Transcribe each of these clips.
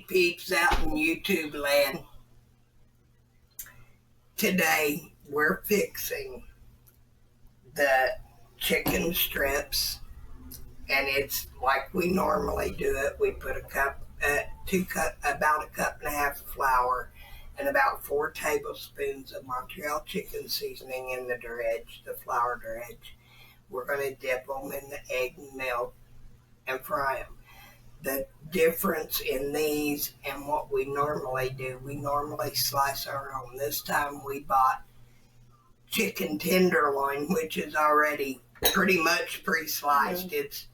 peeps out in YouTube land. Today we're fixing the chicken strips, and it's like we normally do it. We put about a cup and a half of flour and about 4 tablespoons of Montreal chicken seasoning in the dredge, the flour dredge. We're going to dip them in the egg and milk and fry them. The difference in these and what we normally do, we normally slice our own. This time we bought chicken tenderloin, which is already pretty much pre-sliced. It's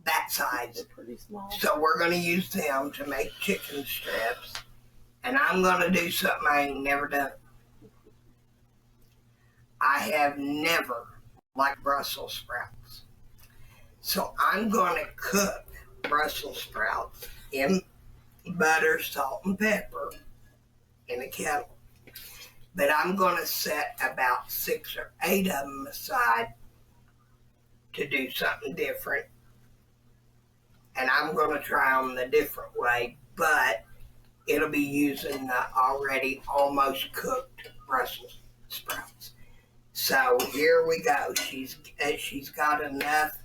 that size. They're pretty small. So we're going to use them to make chicken strips. And I'm going to do something I ain't never done. I have never liked Brussels sprouts. So I'm going to cook Brussels sprouts in butter, salt, and pepper in a kettle. But I'm going to set about 6 or 8 of them aside to do something different. And I'm going to try them the different way, but it'll be using the already almost cooked Brussels sprouts. So here we go. She's got enough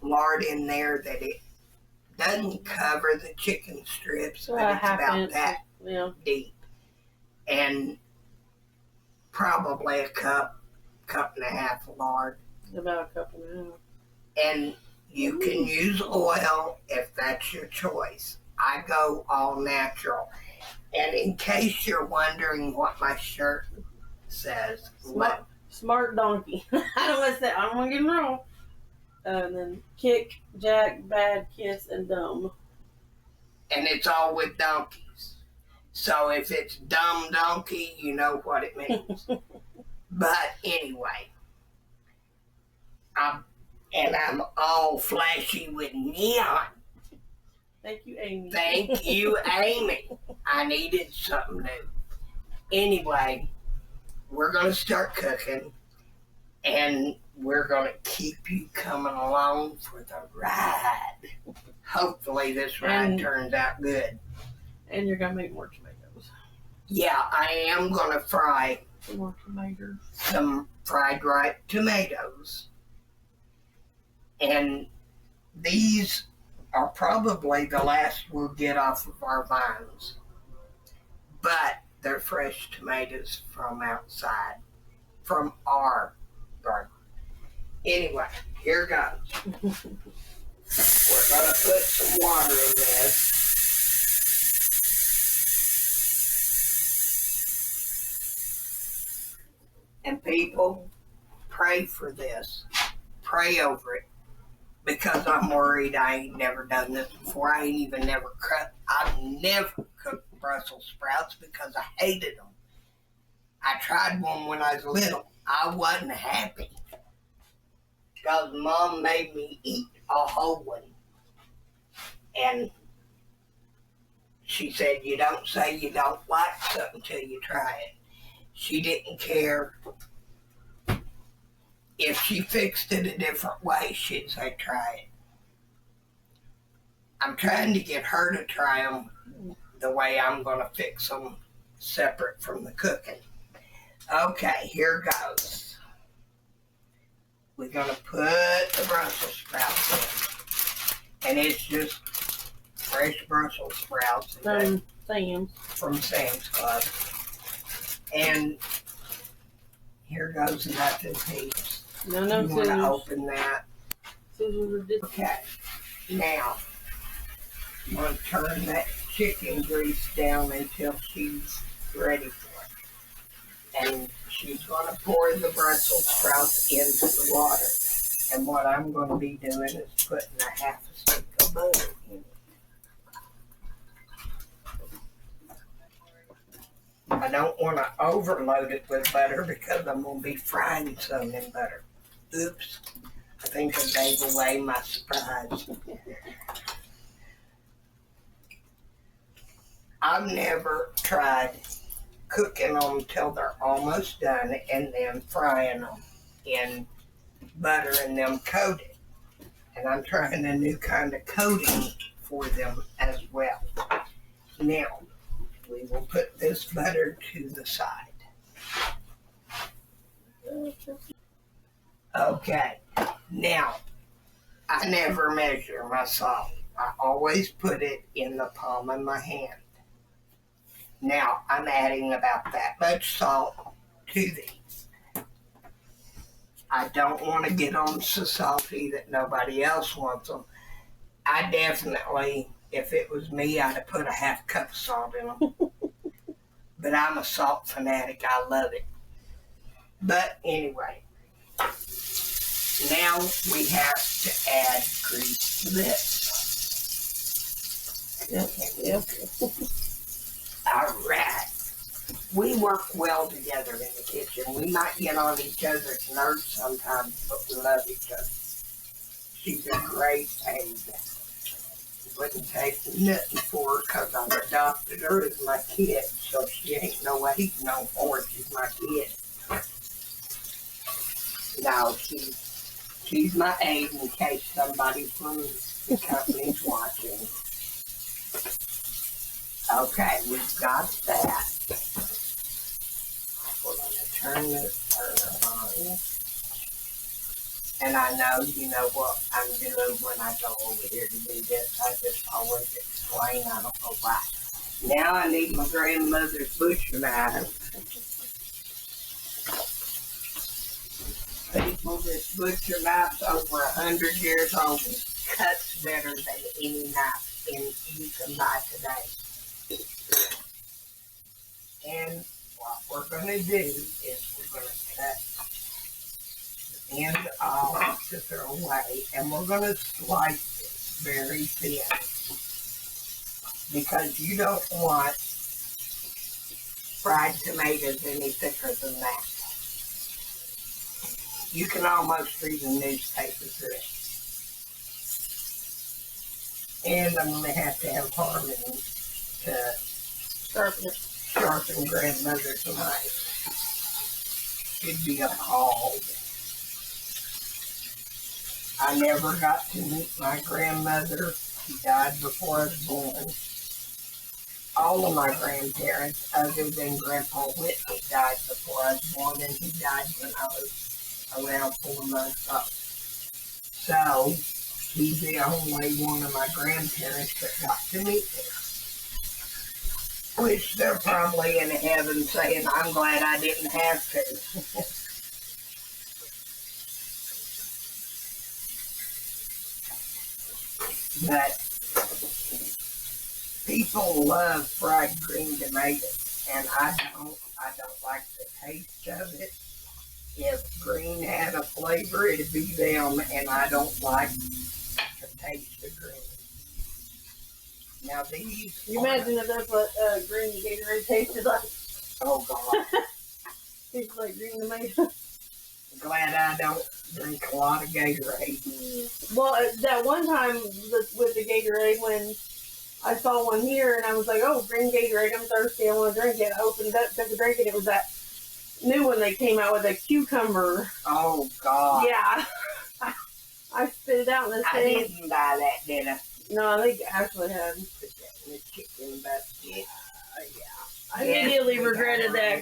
lard in there that it doesn't cover the chicken strips, but it's about that deep. And probably a cup and a half of lard. About a cup and a half. And you can use oil if that's your choice. I go all natural. And in case you're wondering what my shirt says, Smart donkey. I don't want to get it wrong. And then kick, jack, bad, kiss, and dumb. And it's all with donkeys. So if it's dumb donkey, you know what it means. But anyway, I'm all flashy with neon. Thank you, Amy. Thank you, Amy. I needed something new. Anyway, we're going to start cooking, and we're going to keep you coming along for the ride. Hopefully this ride turns out good. And you're going to make more tomatoes. Yeah, I am going to fry Some more tomatoes. Some fried ripe tomatoes. And these are probably the last we'll get off of our vines. But they're fresh tomatoes from outside, from our garden. Anyway, here goes. We're going to put some water in this. And people, pray for this. Pray over it. Because I'm worried I ain't never done this before. I've never cooked Brussels sprouts because I hated them. I tried one when I was little. I wasn't happy. Because Mom made me eat a whole one. And she said, you don't say you don't like something till you try it. She didn't care. If she fixed it a different way, she'd say, try it. I'm trying to get her to try them the way I'm going to fix them separate from the cooking. Okay, here goes. We're going to put the Brussels sprouts in. And it's just fresh Brussels sprouts. From Sam's Club. And here goes nothing peeps. No, you want to open that. Scissors are okay. Now, I'm going to turn that chicken grease down until she's ready for it. And she's going to pour the Brussels sprouts into the water. And what I'm going to be doing is putting a half a stick of butter in it. I don't want to overload it with butter because I'm going to be frying some in butter. Oops. I think I gave away my surprise. I've never tried cooking them till they're almost done and then frying them in butter and them coated. And I'm trying a new kind of coating for them as well. Now, we will put this butter to the side. Okay, now, I never measure my salt. I always put it in the palm of my hand. Now, I'm adding about that much salt to these. I don't want to get them so salty that nobody else wants them. I definitely, if it was me, I'd have put a half cup of salt in them. But I'm a salt fanatic. I love it. But anyway, now we have to add grease to this. Yep. All right. We work well together in the kitchen. We might get on each other's nerves sometimes, but we love each other. She's a great aide. Wouldn't take nothing for her because I've adopted her as my kid, so she ain't no weight no more. She's my kid. No, she's my aide in case somebody from the company's watching. Okay, we've got that. We're going to turn this burner on. And I know you know what I'm doing when I go over here to do this. I just always explain. I don't know why. Now I need my grandmother's butcher knife. People, this butcher knife's over 100 years old. It cuts better than any knife you can buy today. And what we're going to do is we're going to cut the end off to throw away, and we're going to slice it very thin because you don't want fried tomatoes any thicker than that. You can almost read a newspaper through it. And I'm going to have Harmon to sharpen grandmother's knife. She'd be appalled. I never got to meet my grandmother. She died before I was born. All of my grandparents, other than Grandpa Whitney, died before I was born, and he died when I was around 4 months old. So, he's the only one of my grandparents that got to meet her. Which they're probably in heaven saying, I'm glad I didn't have to. But people love fried green tomatoes, and I don't like the taste of it. If green had a flavor, it'd be them, and I don't like the taste of green. Now these... You imagine if that's what green Gatorade tasted like? Oh, God. Tastes like green tomato. Glad I don't drink a lot of Gatorade. Well, that one time with the Gatorade, when I saw one here, and I was like, oh, green Gatorade, I'm thirsty, I want to drink it. I opened it up, took a drink, and it was that new one they came out with, a cucumber. Oh, God. Yeah. I spit it out in the I thing. didn't buy that, did I? No, I think Ashley had. Put that in the chicken basket. Yeah. I immediately regretted that.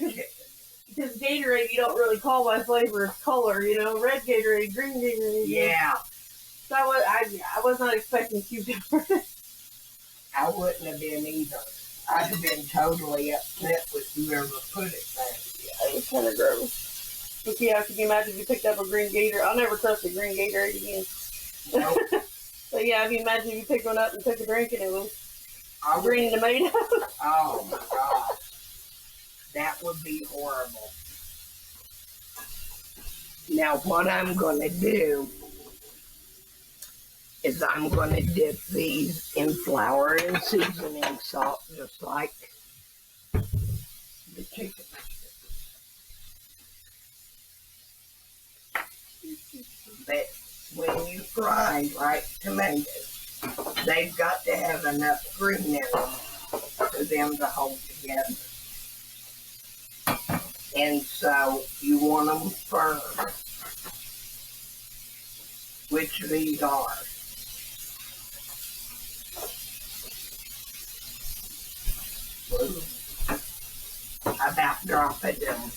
Because Gatorade, you don't really call by flavor, it's color, you know, red Gatorade, green Gatorade. Yeah. So I was not expecting cucumber. I wouldn't have been either. I'd have been totally upset with whoever put it there. Yeah, it was kind of gross. But yeah, can you imagine if you picked up a green Gatorade? I'll never trust a green Gatorade again. Nope. But yeah, if you imagine if you picked one up and took a drink and it was green tomato. Oh my God. That would be horrible. Now what I'm going to do is I'm going to dip these in flour and seasoning salt just like the chicken. But when you fry like tomatoes, they've got to have enough green in them for them to hold together. And so you want them firm, which these are. about dropping them.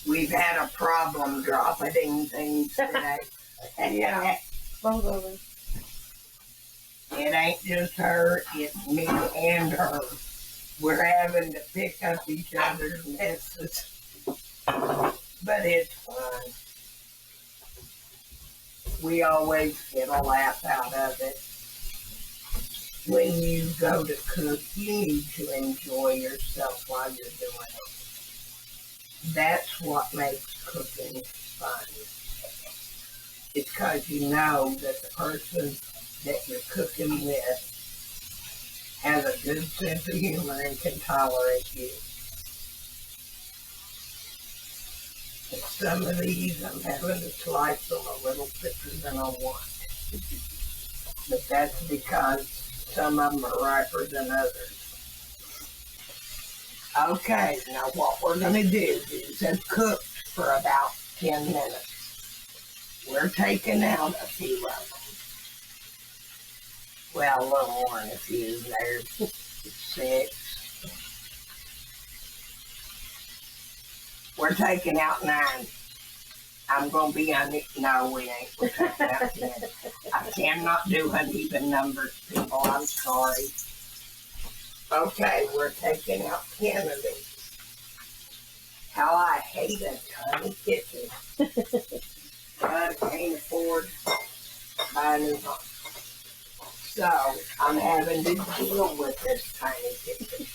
We've had a problem dropping things today. Yeah. Both of us. It ain't just her, it's me and her. We're having to pick up each other's messes. But it's fun. We always get a laugh out of it. When you go to cook, you need to enjoy yourself while you're doing it. That's what makes cooking fun. It's because you know that the person that you're cooking with has a good sense of humor and can tolerate you. And some of these I'm having to slice them a little thicker than I want. But that's because some of them are riper than others. Okay, now what we're going to do is have cooked for about 10 minutes. We're taking out a few of them. Well, a little more than a few. There's 6. We're taking out 9. I'm going to be on it. No, we ain't. We're taking out 10. I cannot do uneven numbers, people. I'm sorry. Okay, we're taking out 10 of these. How I hate a tiny kitchen. But I can't afford to buy a new one. So, I'm having to deal with this tiny kitchen.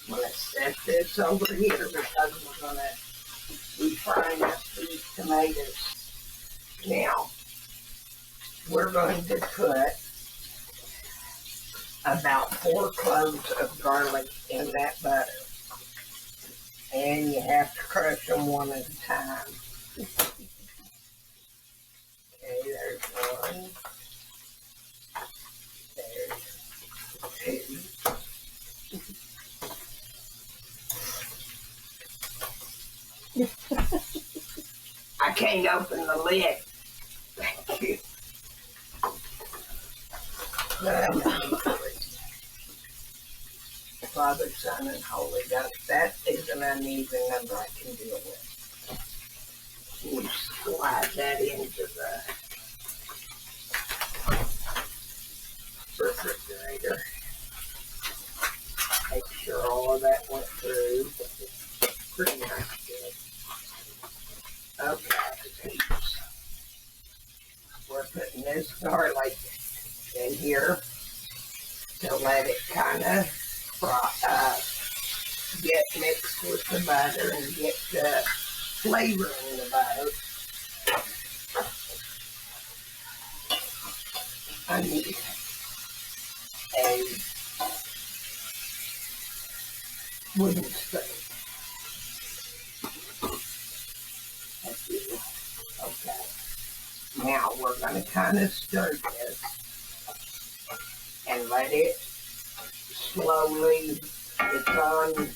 I'm going to set this over here because we're going to be frying up these tomatoes. Now, we're going to put about 4 cloves of garlic in that butter. And you have to crush them one at a time. Okay, there's 1. There's 2. I can't open the lid. Thank you. Father, Son, and Holy Ghost. That is an uneven number I can deal with. You slide that into the refrigerator. Make sure all of that went through. Pretty nice, good. Okay, peeps. We're putting this garlic in here to let it kind of get mixed with the butter and get the flavor in the butter. I need a wooden spoon. Okay. Now we're going to kind of stir this and let it slowly, it's on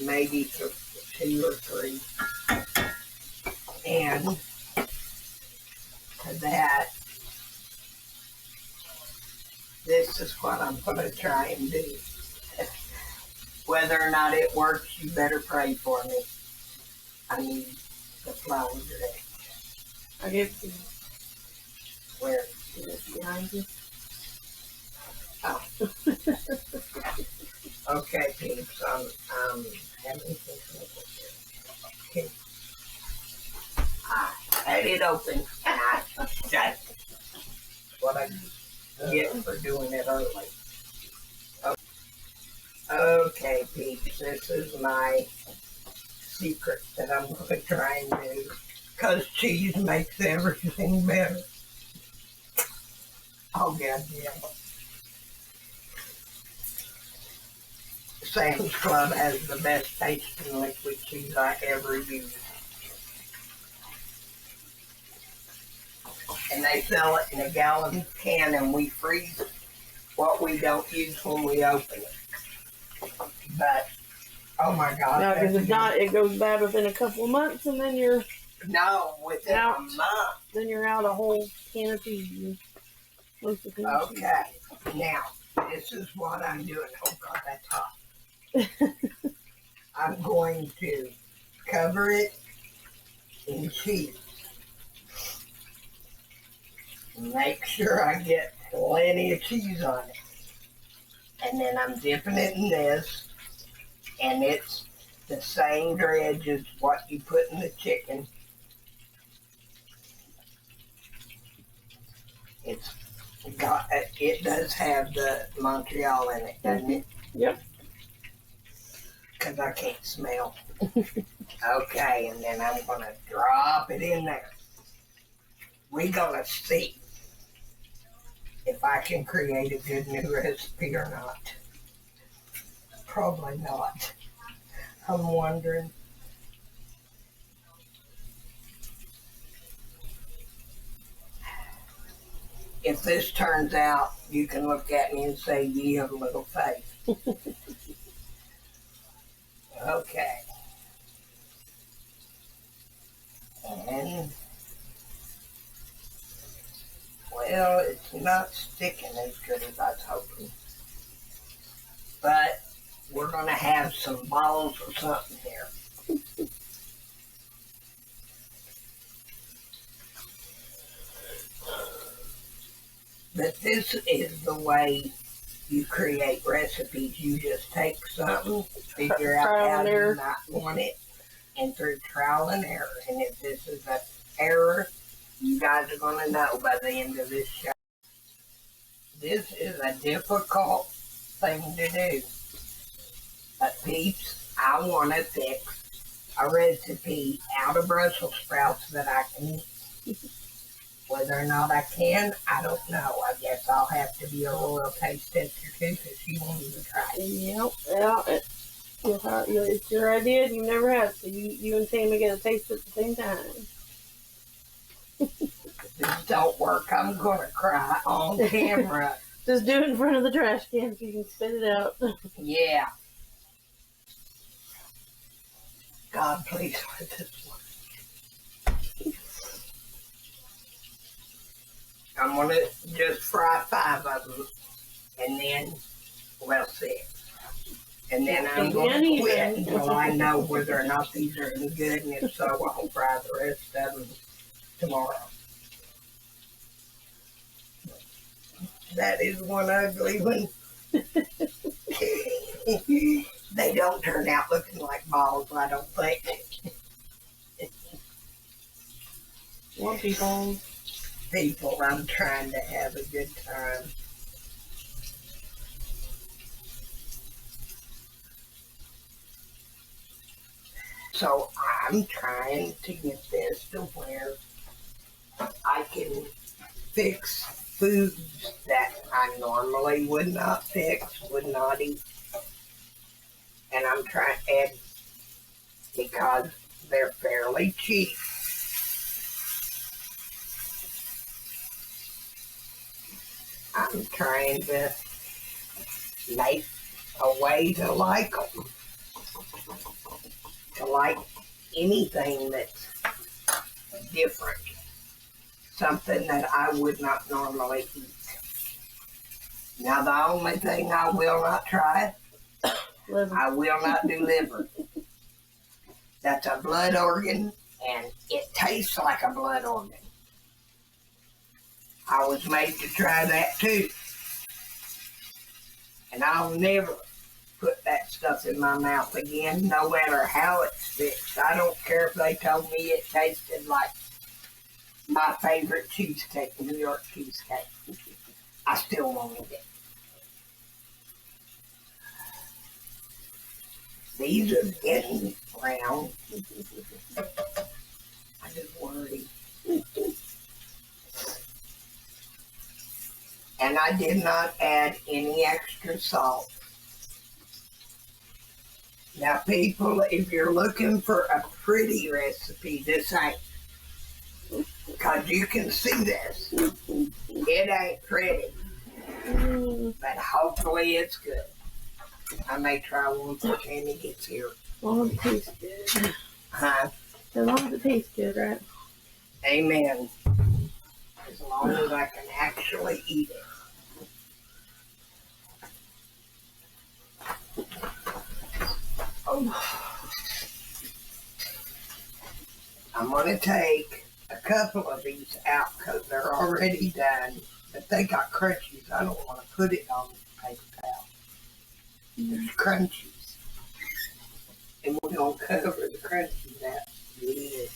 maybe 2 or 3. And to that, this is what I'm going to try and do. Whether or not it works, you better pray for me. I need the flour today. I guess you. Where? Is it behind you? Oh. Okay, peeps, I'm having some trouble here. Okay. I had it open, and I shut it. What I get for doing it early. Okay, peeps, this is my secret that I'm going to try and do. Because cheese makes everything better. Oh, God, yeah. Sam's Club has the best tasting liquid cheese I ever used. And they sell it in a gallon can, and we freeze what we don't use when we open it. But, oh my God. No, because if not, it goes bad within a couple of months, and then you're within a month. Then you're out a whole can of cheese. Okay, now this is what I'm doing. Oh God, that's hot. I'm going to cover it in cheese. Make sure I get plenty of cheese on it. And then I'm dipping it in this, and it's the same dredge as what you put in the chicken. It does have the Montreal in it, doesn't it? Yep. Because I can't smell. Okay, and then I'm going to drop it in there. We're going to see if I can create a good new recipe or not. Probably not. I'm wondering. If this turns out, you can look at me and say, you have a little faith. Okay. And, well, it's not sticking as good as I was hoping. But we're going to have some balls or something here. But this is the way you create recipes. You just take something, figure out how you not want it, and through trial and error. And if this is an error, you guys are going to know by the end of this show. This is a difficult thing to do. But peeps, I want to fix a recipe out of Brussels sprouts that I can eat. Whether or not I can, I don't know. I guess I'll have to be a royal taste tester too, because she won't even try it. Yep. Yeah, it's your idea, and you never have. So you and Tammy get a taste at the same time. If this don't work, I'm going to cry on camera. Just do it in front of the trash can so you can spit it out. Yeah. God, please let this work. I'm going to just fry 5 of them, and then, well, 6. And then I'm going to quit until I know whether or not these are any good, and if so, I'll fry the rest of them tomorrow. That is one ugly one. They don't turn out looking like balls, I don't think. One people. I'm trying to have a good time. So I'm trying to get this to where I can fix foods that I normally would not fix, would not eat. And I'm trying to add, because they're fairly cheap. I'm trying to make a way to like them. To like anything that's different. Something that I would not normally eat. Now, the only thing I will not try, I will not do liver. That's a blood organ, and it tastes like a blood organ. I was made to try that too. And I'll never put that stuff in my mouth again, no matter how it's fixed. I don't care if they told me it tasted like my favorite cheesecake, New York cheesecake. I still won't eat it. These are getting brown. I just worry. And I did not add any extra salt. Now, people, if you're looking for a pretty recipe, this ain't. Because you can see this. It ain't pretty. But hopefully it's good. I may try one before Tammy gets here. As long as it tastes good. Huh? As long as it tastes good, right? Amen. As long as I can actually eat it. I'm going to take a couple of these out because they're already done, but they got crunchies. I don't want to put it on the paper towel. There's crunchies. And we're going to cover the crunchies out. Yeah.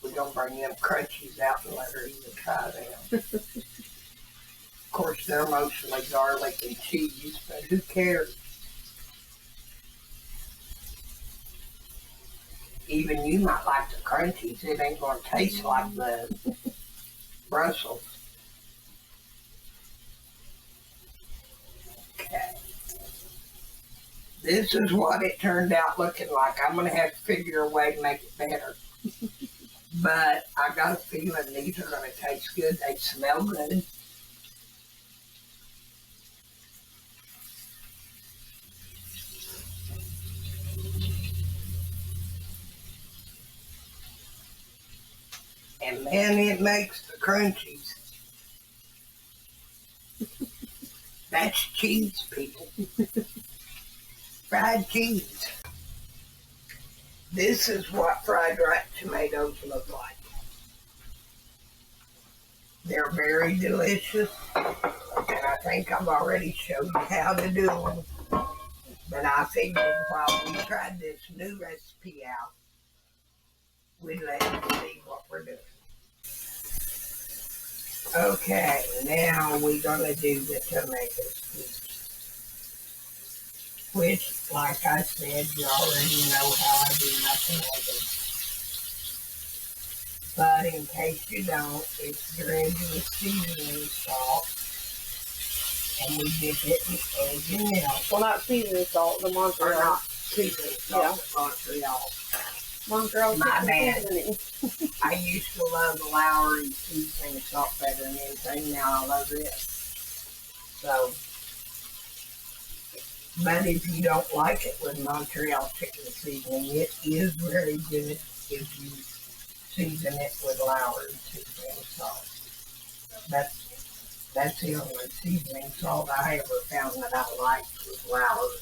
We're going to bring them crunchies out and let her even try them. Of course, they're mostly garlic and cheese, but who cares? Even you might like the crunchies. It ain't going to taste like the Brussels. Okay. This is what it turned out looking like. I'm going to have to figure a way to make it better. But I got a feeling these are going to taste good. They smell good. And then it makes the crunchies. That's cheese, people. Fried cheese. This is what fried ripe tomatoes look like. They're very delicious, and I think I've already showed you how to do them. But I figured while we tried this new recipe out, we'd let you see what we're doing. Okay, now we're going to do the tomatoes, which, like I said, you already know how I do my tomatoes. But in case you don't, it's dredged with seasoning salt, and we dip it in egg and milk. Well, not seasoning salt, the Montreal. Or not seasoning salt, Montreal. Montreal My bad. seasoning. I used to love the Lowry seasoning salt better than anything. Now I love this. So, but if you don't like it with Montreal chicken seasoning, it is very good if you season it with Lowry seasoning salt. That's the only seasoning salt I ever found that I liked was Lowry.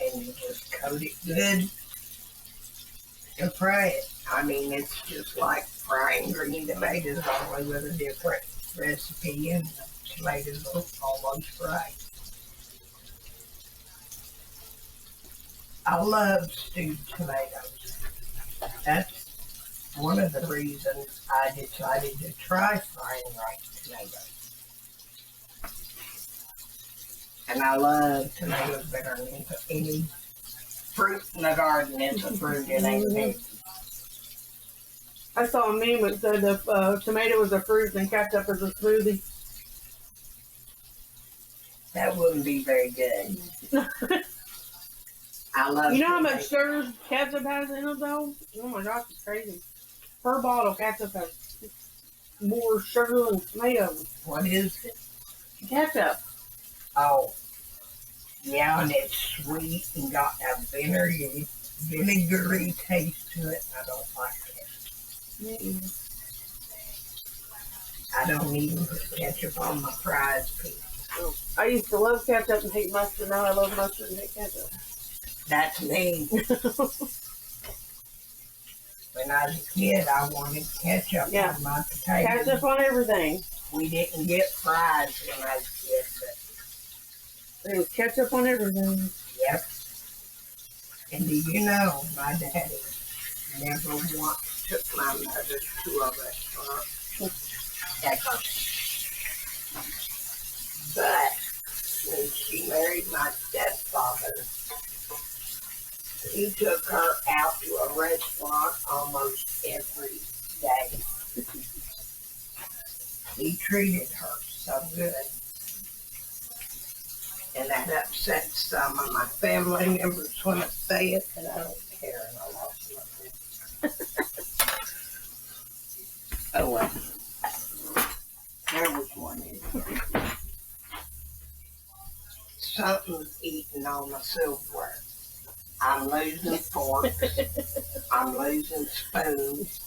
And you just coat it good and fry it. I mean, it's just like frying green tomatoes, only with a different recipe, and the tomatoes are almost fried. I love stewed tomatoes. That's one of the reasons I decided to try frying ripe tomatoes. And I love tomatoes better than any fruit in the garden. It's a fruit, it ain't big. I saw a meme that said if tomato is a fruit and ketchup is a smoothie. That wouldn't be very good. I love You know how tomatoes. much sugar ketchup has in it though? Oh my gosh, it's crazy. Per bottle, ketchup has more sugar than tomatoes. What is it? Ketchup. Oh, yeah, and it's sweet and got a vinegary taste to it. I don't like it. Mm-mm. I don't even put ketchup on my fries, people. Oh. I used to love ketchup and hate mustard. Now I love mustard and hate ketchup. That's me. When I was a kid, I wanted ketchup on my potatoes. Ketchup on everything. We didn't get fries when I was a kid, but There was ketchup on everything. yep. And do you know, my daddy never once took my mother to a restaurant ever. But when she married my stepfather, he took her out to a restaurant almost every day. He treated her so good. And that upsets some of my family members when I say it, and I don't care, and I lost my food. Oh well. There was one in here. Something's eating on my silverware. I'm losing forks. I'm losing spoons.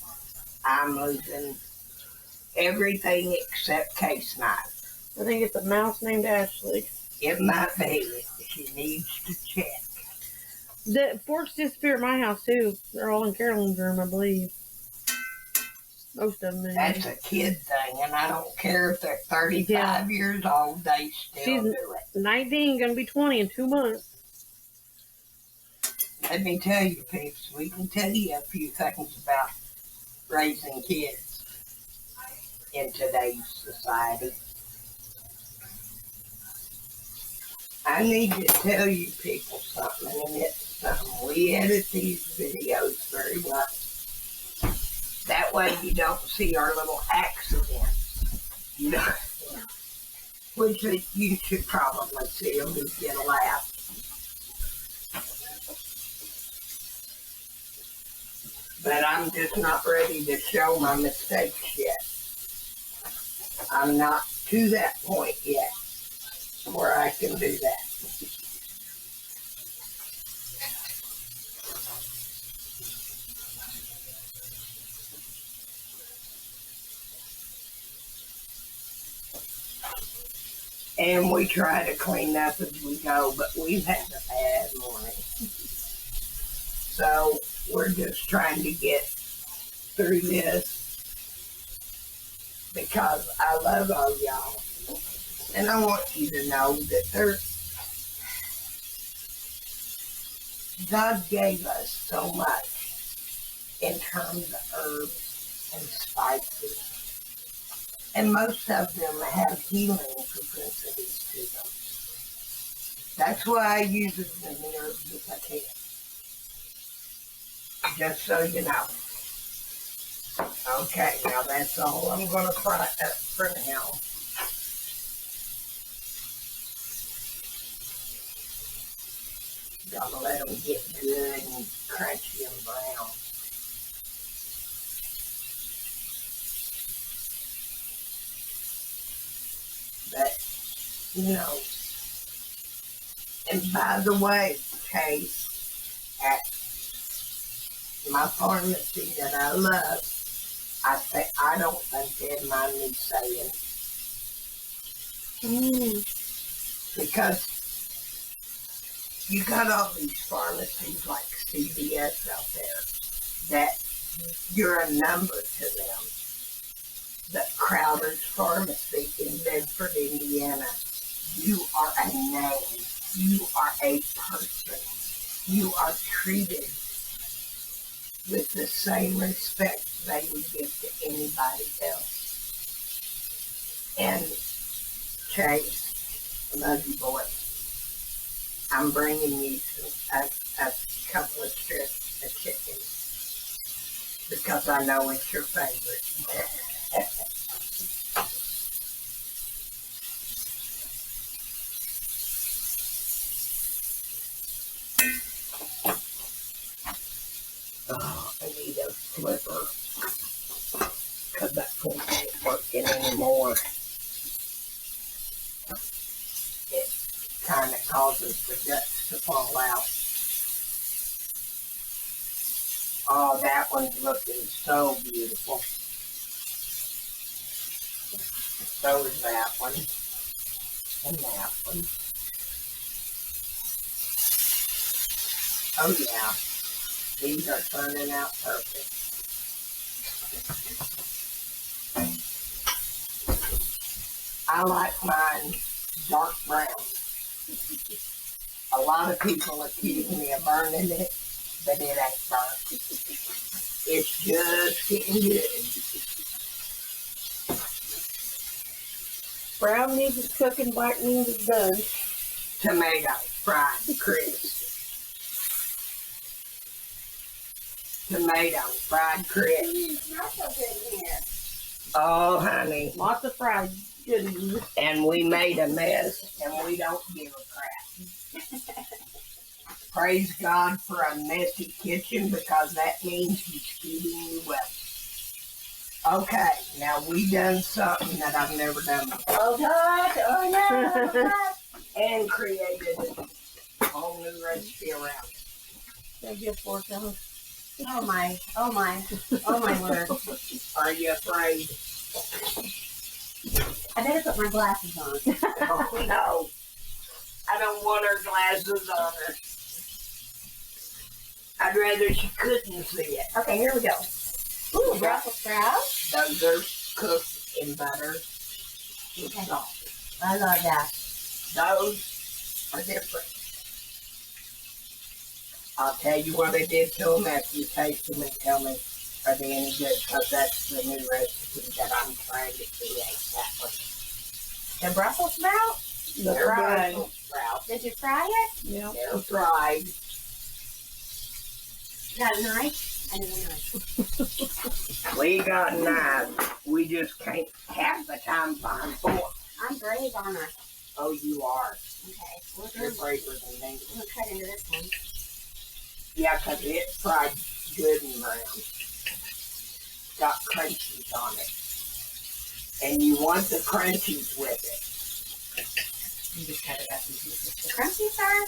I'm losing everything except case knives. I think it's a mouse named Ashley. It might be. She needs to check. The forks disappear at my house too. They're all in Carolyn's room, I believe. Most of them. That's a kid thing, and I don't care if they're 35 years old, they still do it. 19, gonna be 20 in 2 months. Let me tell you, peeps, we can tell you a few things about raising kids in today's society. I need to tell you people something, and it's something. We edit these videos very well. That way you don't see our little accidents. You know, which you should probably see them and get a laugh. But I'm just not ready to show my mistakes yet. I'm not to that point yet where I can do that. And we try to clean up as we go, but we've had a bad morning. So we're just trying to get through this because I love all y'all. And I want you to know that God gave us so much in terms of herbs and spices. And most of them have healing propensities to them. That's why I use as many herbs as I can. Just so you know. Okay, now that's all I'm going to fry up for now. Gotta let them get good and crunchy and brown. But, you know, and by the way, Chase, at my pharmacy that I love, I don't think they'd mind me saying. Because you got all these pharmacies like CVS out there that you're a number to them. The Crowder's Pharmacy in Bedford, Indiana. You are a name. You are a person. You are treated with the same respect they would give to anybody else. And Chase, I love you, boy. I'm bringing you a couple of strips of chicken because I know it's your favorite. Oh, I need a flipper because that phone ain't working anymore. It kind of causes the guts to fall out. Oh, that one's looking so beautiful. So is that one. And that one. Oh yeah. These are turning out perfect. I like mine dark brown. A lot of people accuse me of burning it, but it ain't burnt. It's just getting good. Brown means it's cooking, black means it's done. Tomato fried crisp. Tomato fried crisp. Not so good here. Oh, honey. Lots of fried goodies. And we made a mess, and we don't give a crap. Praise God for a messy kitchen, because that means He's feeding you well. Okay, now we done something that I've never done before. Oh God, oh no. And created a whole new recipe around it. Gotta get fork on. Oh my, oh my, oh my word. Are you afraid? I better put my glasses on. Oh no. I don't want her glasses on her. I'd rather she couldn't see it. Okay, here we go. Ooh, Brussels sprouts. Those are cooked in butter with salt. I love that. Those are different. I'll tell you what I did to them after you taste them and tell me are they any good, because that's the new recipe that I'm trying to create. That one. The Brussels sprout? They're fried. Brussels sprouts. Did you fry it? Yeah. They're fried. Got a knife? I need a knife. We got knives. We just can't have the time find fork. I'm brave, aren't I? Oh, you are. Okay, You're braver than me. I'm gonna cut into this one. Yeah, 'cause it's fried good and brown. Got crunchies on it. And you want the crunchies with it. You just cut it up in pieces. The crunchies are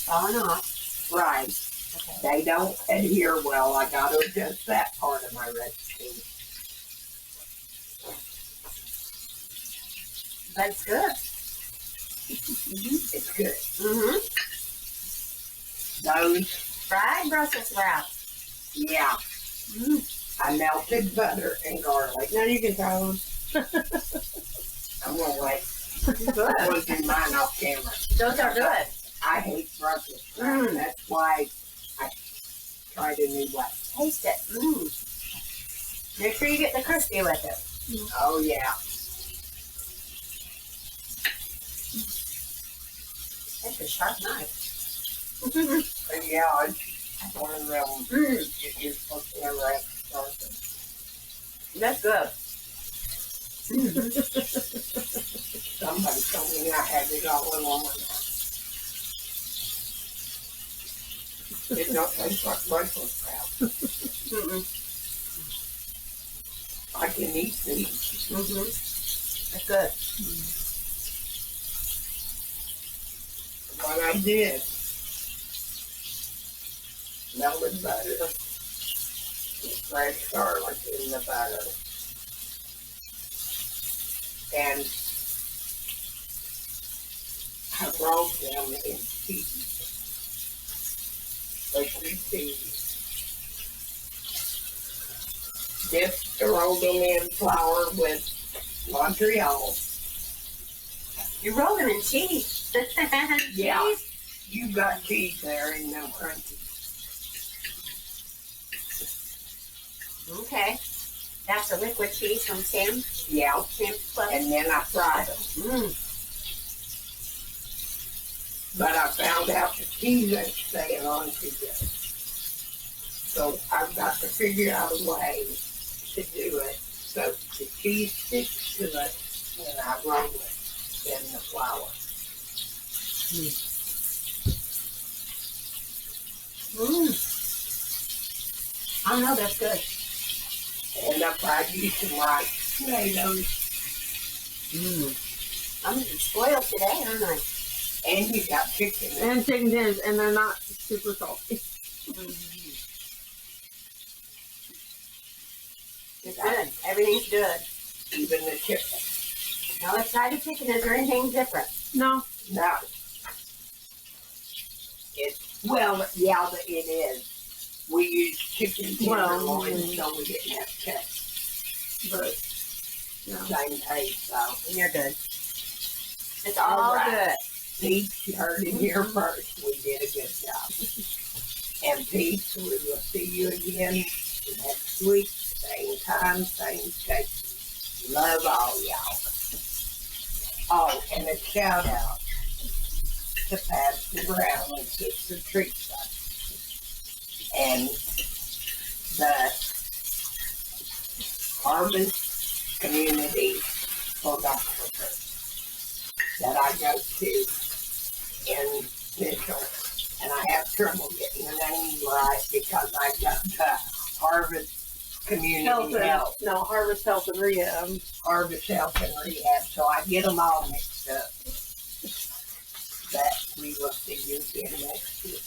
falling off. Right. Okay. They don't adhere well. I gotta adjust that part of my recipe. But it's good. It's good. Mm-hmm. Those, Fried Brussels sprouts. yeah. I melted butter and garlic. Now you can try one. I'm gonna wait. Good. I'm gonna do mine off camera. Those are good. I hate Brussels sprouts. That's why I tried a new way. Taste it. Make sure you get the crispy with it. Oh yeah. That's a sharp knife. But yeah, it's one of them. You're supposed to never have to start them. That's good. Somebody told me I had it all in one. It don't taste like Brussels sprouts. I can eat these. That's good. What I did, melted butter, fresh garlic in the butter, and I rolled them in cheese, liquid cheese. Just rolled them in flour with Montreal. You roll them in cheese. Yeah. Cheese? You got cheese there in them crunchies. Okay. That's a liquid cheese from Sam. Yeah. Sam's Club. And then I fried them. But I found out the cheese ain't staying on too good. So I've got to figure out a way to do it so the cheese sticks to it when I roll it in the flour. I know that's good. And I fried you some rice, tomatoes, I'm spoiled today, aren't I? and you got chicken. And chicken tenders, and they're not super salty. It's good. Everything's good. Even the chicken. No, it's not a chicken. Is there anything different? No. No. Well, yeah, it is. We use chicken tenderloin, so we didn't have check. But same taste, though. And you're good. It's all good. Pete, you heard it here first. We did a good job. And Pete, we will see you again next week. Same time, same station. Love all y'all. Oh, and a shout out to Pastor Brown and Sister Teresa and the Harvest Community Photographer that I go to in Mitchell. And I have trouble getting the name right because I got the Harvest Community Health. No, Harvest Health and Rehab. Harvest Health and Rehab, so I get them all mixed up. But we will see you again next week.